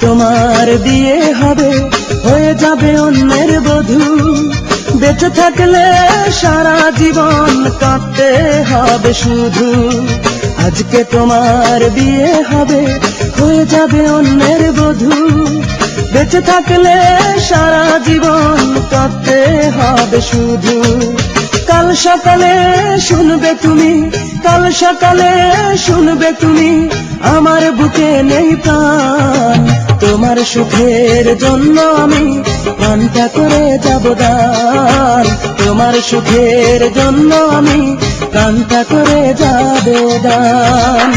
তোমার বিয়ে হবে, হয়ে যাবে অন্যের বধূ। বেঁচে থাকলে সারা জীবন কাঁদতে হবে শুধু। আজকে তোমার বিয়ে হবে, হয়ে যাবে অন্যের বধূ। বেঁচে থাকলে সারা জীবন কাঁদতে হবে শুধু। কাল সকালে শুনবে তুমি, কাল সকালে শুনবে তুমি, আমার বুকে নেই প্রাণ। তোমার সুখের জন্য আমি প্রাণটা করে যাব দান। তোমার সুখের জন্য আমি প্রাণটা করে যাব দান।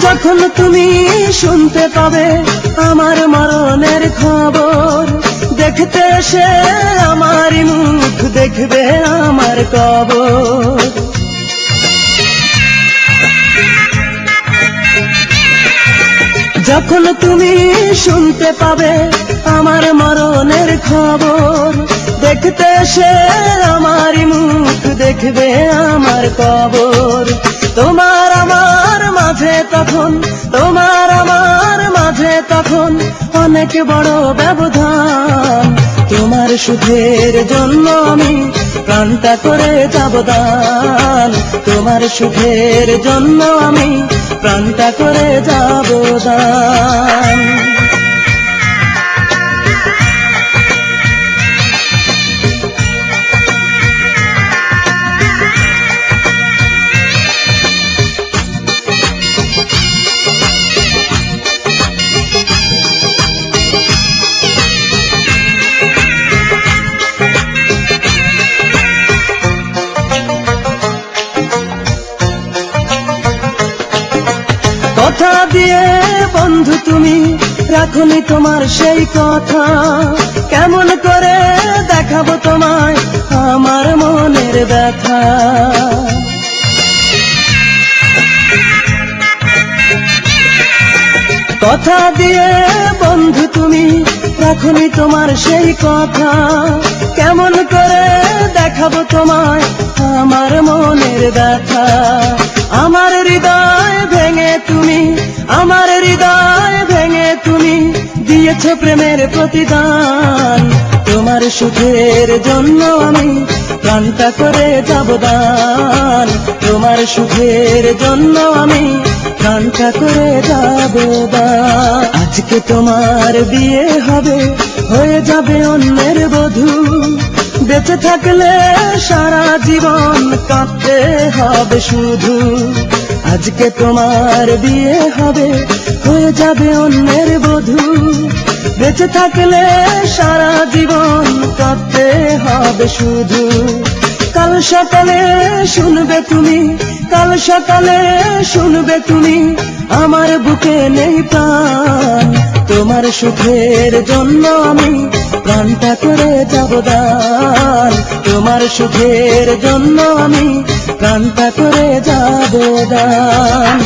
যখন তুমি শুনতে পাবে আমার মরণের খবর, দেখতে এসে আমার মুখ দেখবে আমার কবর। যখন তুমি শুনতে পাবে আমার মরণের খবর, দেখতে এসে আমার মুখ দেখবে আমার কবর। তোমার আমার মাঝে তখন, তোমার আমার মাঝে তখন অনেক বড় ব্যবধান। তোমার সুখের জন্য আমি প্রাণটা করে যাব দান। তোমার সুখের জন্য আমি প্রাণটা করে যাব দান। কথা দিয়ে বন্ধু তুমি রাখনি তোমার সেই কথা, কেমন করে দেখাবো তোমায় আমার মনের ব্যথা। কথা দিয়ে বন্ধু তুমি রাখনি তোমার সেই কথা, কেমন করে দেখাবো তোমায় আমার মনের ব্যথা। আমার হৃদয় ভেঙে তুমি, আমার হৃদয় ভেঙে তুমি দিয়েছ প্রেমের প্রতিদান। তোমার সুখের জন্য আমি প্রাণটা করে যাব দান। তোমার সুখের জন্য আমি প্রাণটা করে যাব দান। আজকে তোমার বিয়ে হবে, হয়ে যাবে অন্যের বধূ। বেঁচে থাকলে সারা জীবন কাঁদতে হবে শুধু। আজকে তোমার বিয়ে হবে, হয়ে যাবে অন্যের বধূ। বেঁচে থাকলে সারা জীবন কাঁদতে হবে শুধু। কাল সকালে শুনবে তুমি, কাল সকালে শুনবে তুমি, আমার বুকে নেই প্রাণ। তোমার সুখের জন্য আমি প্রাণটা করে যাব দান। তোমার সুখের জন্য আমি প্রাণটা করে যাব দান।